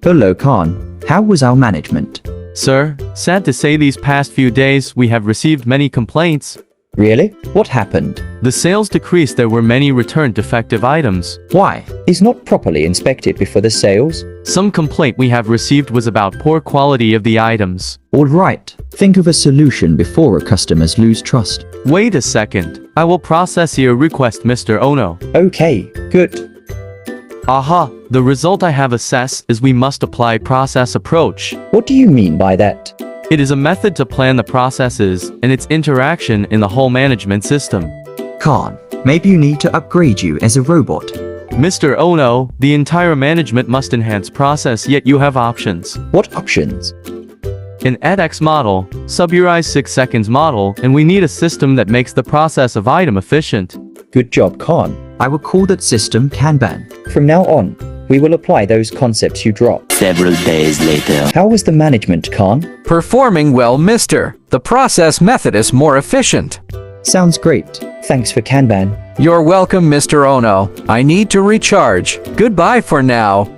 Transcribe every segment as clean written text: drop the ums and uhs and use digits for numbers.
Hello Khan, how was our management? Sir, sad to say these past few days we have received many complaints. Really? What happened? The sales decreased, there were many returned defective items. Why? Is not properly inspected before the sales? Some complaint we have received was about poor quality of the items. Alright, think of a solution before customers lose trust. Wait a second, I will process your request, Mr. Ono. Okay, good. Aha, the result I have assessed is we must apply process approach. What do you mean by that? It is a method to plan the processes and its interaction in the whole management system. Khan, maybe you need to upgrade you as a robot. Mr. Ono, the entire management must enhance process, yet you have options. What options? An edX model, Suburized 6 seconds model, and we need a system that makes the process of item efficient. Good job Khan. I will call that system Kanban. From now on, we will apply those concepts you dropped. Several days later. How was the management, Khan? Performing well, mister. The process method is more efficient. Sounds great. Thanks for Kanban. You're welcome, Mr. Ono. I need to recharge. Goodbye for now.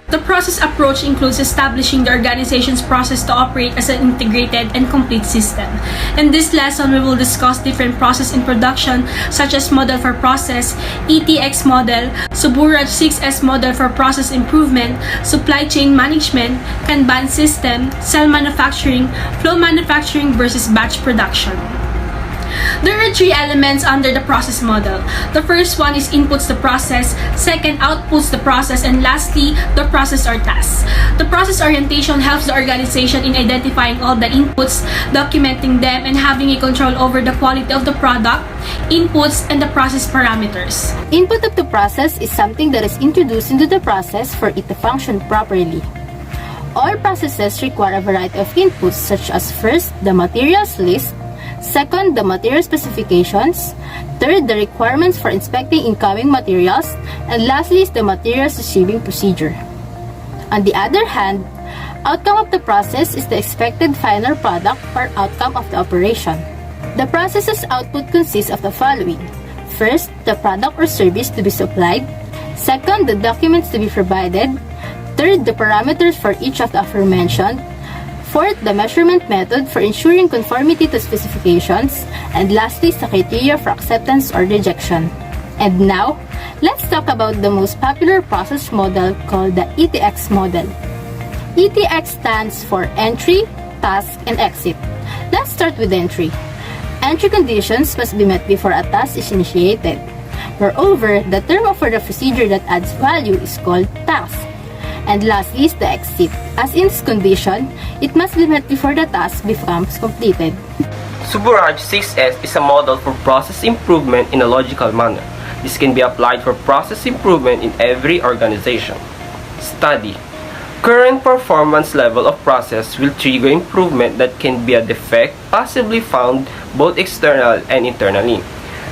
The process approach includes establishing the organization's process to operate as an integrated and complete system. In this lesson, we will discuss different process in production, such as model for process, ETX model, Suburaj 6S model for process improvement, supply chain management, Kanban system, cell manufacturing, flow manufacturing versus batch production. There are three elements under the process model. The first one is inputs the process, second outputs the process, and lastly, the process or tasks. The process orientation helps the organization in identifying all the inputs, documenting them, and having a control over the quality of the product, inputs, and the process parameters. Input of the process is something that is introduced into the process for it to function properly. All processes require a variety of inputs such as first, the materials list, second, the material specifications, third, the requirements for inspecting incoming materials, and lastly is the materials receiving procedure. On the other hand, outcome of the process is the expected final product or outcome of the operation. The process's output consists of the following. First, the product or service to be supplied. Second, the documents to be provided. Third, the parameters for each of the aforementioned. Fourth, the measurement method for ensuring conformity to specifications. And lastly, the criteria for acceptance or rejection. And now, let's talk about the most popular process model called the ETX model. ETX stands for Entry, Task, and Exit. Let's start with entry. Entry conditions must be met before a task is initiated. Moreover, the term for the procedure that adds value is called task. And lastly is the exit. As in this condition, it must be met before the task becomes completed. Suburaj 6S is a model for process improvement in a logical manner. This can be applied for process improvement in every organization. Study. Current performance level of process will trigger improvement that can be a defect possibly found both external and internally.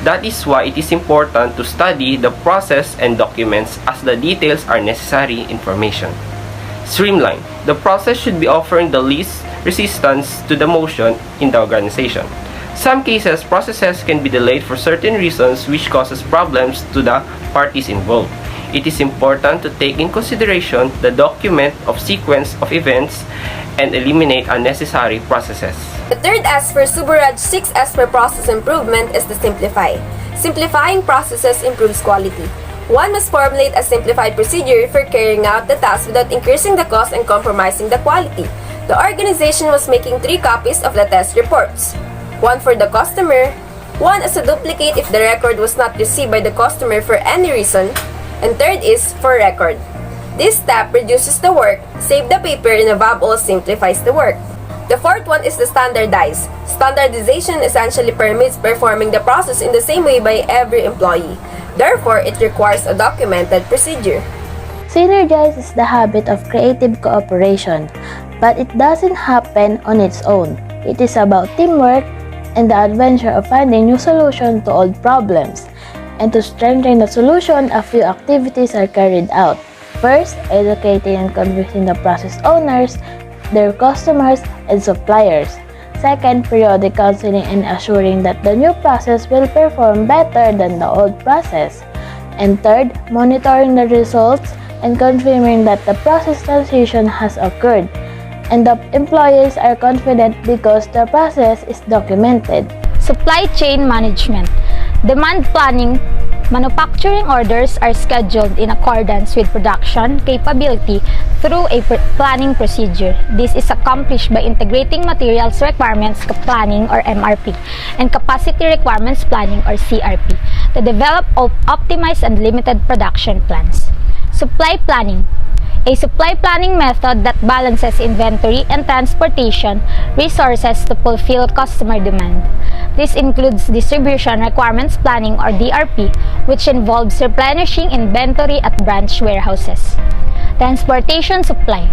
That is why it is important to study the process and documents as the details are necessary information. Streamline. The process should be offering the least resistance to the motion in the organization. Some cases, processes can be delayed for certain reasons which causes problems to the parties involved. It is important to take in consideration the document of sequence of events and eliminate unnecessary processes. The third S for Suburaj 6S for process improvement is to simplify. Simplifying processes improves quality. One must formulate a simplified procedure for carrying out the task without increasing the cost and compromising the quality. The organization was making 3 copies of the test reports. One for the customer, one as a duplicate if the record was not received by the customer for any reason, and third is for record. This step reduces the work, saves the paper, and above all simplifies the work. The fourth one is the standardize. Standardization essentially permits performing the process in the same way by every employee. Therefore, it requires a documented procedure. Synergize is the habit of creative cooperation, but it doesn't happen on its own. It is about teamwork and the adventure of finding new solutions to old problems. And to strengthen the solution, a few activities are carried out. First, educating and convincing the process owners, their customers, and suppliers. Second, periodic counseling and assuring that the new process will perform better than the old process. And third, monitoring the results and confirming that the process transition has occurred. And the employees are confident because the process is documented. Supply chain management. Demand planning. Manufacturing orders are scheduled in accordance with production capability through a planning procedure. This is accomplished by integrating materials requirements planning or MRP and capacity requirements planning or CRP to develop optimized and limited production plans. Supply planning. A supply planning method that balances inventory and transportation resources to fulfill customer demand. This includes distribution requirements planning or DRP, which involves replenishing inventory at branch warehouses. Transportation supply.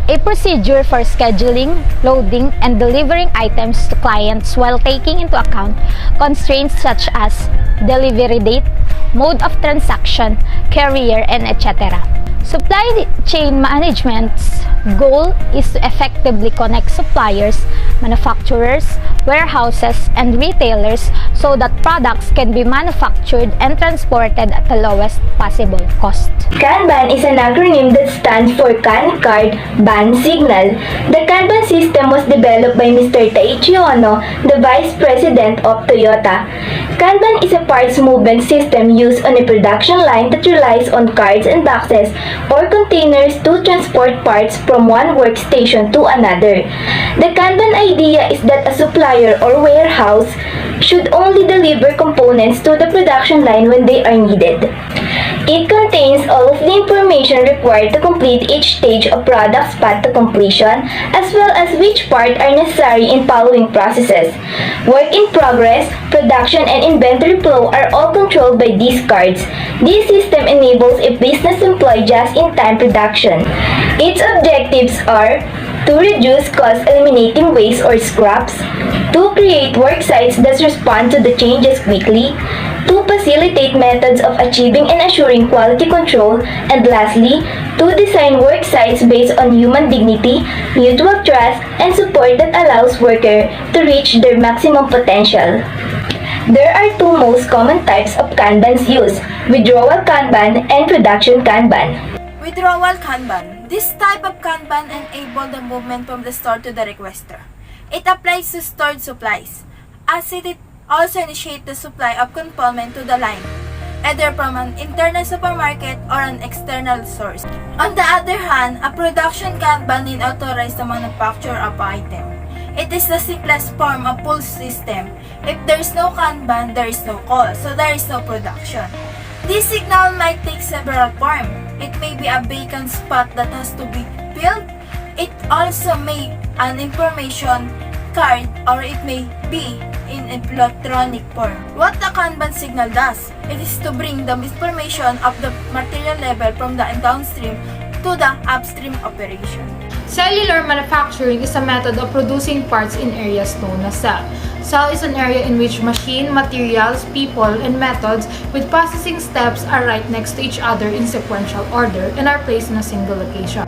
A procedure for scheduling, loading, and delivering items to clients while taking into account constraints such as delivery date, mode of transaction, carrier, and etc. Supply chain management's goal is to effectively connect suppliers, manufacturers, warehouses, and retailers so that products can be manufactured and transported at the lowest possible cost. Kanban is an acronym that stands for Can, Card, Ban, Signal. The Kanban system was developed by Mr. Taichi Ono, the Vice President of Toyota. Kanban is a parts movement system used on a production line that relies on cards and boxes or containers to transport parts from one workstation to another. The Kanban idea is that a supplier or warehouse should only deliver components to the production line when they are needed. It contains all of the information required to complete each stage of product's path to completion, as well as which parts are necessary in following processes. Work in progress, production, and inventory flow are all controlled by these cards. This system enables a business to employ just-in-time production. Its objectives are to reduce costs eliminating waste or scraps, to create work sites that respond to the changes quickly, to facilitate methods of achieving and assuring quality control, and lastly, to design work sites based on human dignity, mutual trust, and support that allows workers to reach their maximum potential. There are two most common types of Kanbans used, withdrawal Kanban and production Kanban. Withdrawal Kanban. This type of Kanban enables the movement from the store to the requester. It applies to stored supplies, as it also initiates the supply of component to the line, either from an internal supermarket or an external source. On the other hand, a production Kanban authorizes the manufacture of item. It is the simplest form of pull system. If there is no Kanban, there is no call, so there is no production. This signal might take several forms. It may be a vacant spot that has to be filled. It also may an information card, or it may be in electronic form. What the Kanban signal does, it is to bring the information of the material level from the downstream to the upstream operation. Cellular manufacturing is a method of producing parts in areas known as cell. Cell is an area in which machine, materials, people, and methods with processing steps are right next to each other in sequential order and are placed in a single location.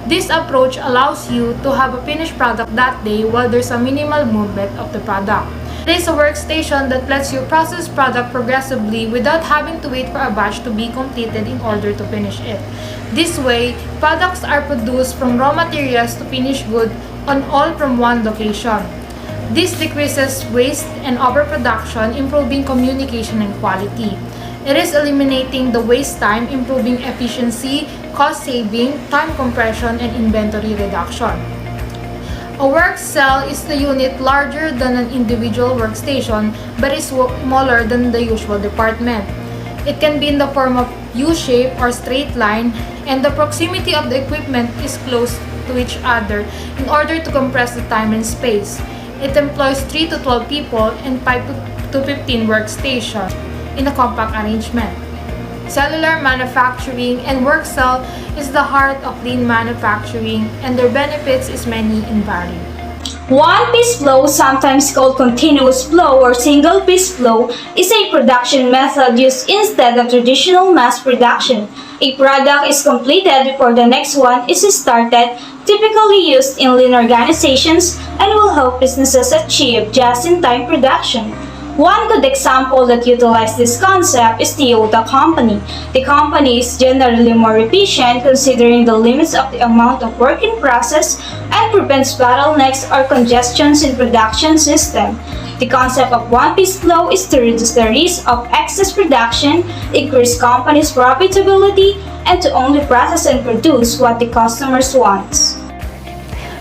This approach allows you to have a finished product that day while there's a minimal movement of the product. It is a workstation that lets you process product progressively without having to wait for a batch to be completed in order to finish it. This way, products are produced from raw materials to finished good on all from one location. This decreases waste and overproduction, improving communication and quality. It is eliminating the waste time, improving efficiency, cost saving, time compression, and inventory reduction. A work cell is the unit larger than an individual workstation but is smaller than the usual department. It can be in the form of U-shape or straight line, and the proximity of the equipment is close to each other in order to compress the time and space. It employs 3 to 12 people and 5 to 15 workstations in a compact arrangement. Cellular manufacturing and work cell is the heart of lean manufacturing, and their benefits is many and varied. One-piece flow, sometimes called continuous flow or single-piece flow, is a production method used instead of traditional mass production. A product is completed before the next one is started, typically used in lean organizations, and will help businesses achieve just-in-time production. One good example that utilizes this concept is Toyota Company. The company is generally more efficient considering the limits of the amount of work in process and prevents bottlenecks or congestions in production system. The concept of one-piece flow is to reduce the risk of excess production, increase company's profitability, and to only process and produce what the customers want.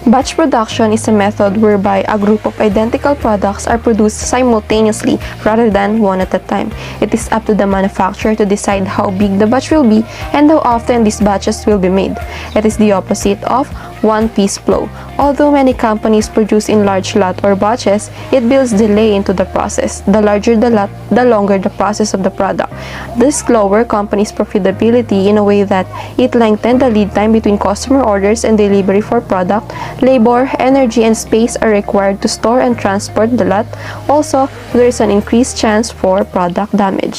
Batch production is a method whereby a group of identical products are produced simultaneously rather than one at a time. It is up to the manufacturer to decide how big the batch will be and how often these batches will be made. It is the opposite of one-piece flow. Although many companies produce in large lot or batches, it builds delay into the process. The larger the lot, the longer the process of the product. This lower companies' profitability in a way that it lengthens the lead time between customer orders and delivery for product. Labor, energy, and space are required to store and transport the lot. Also, there is an increased chance for product damage.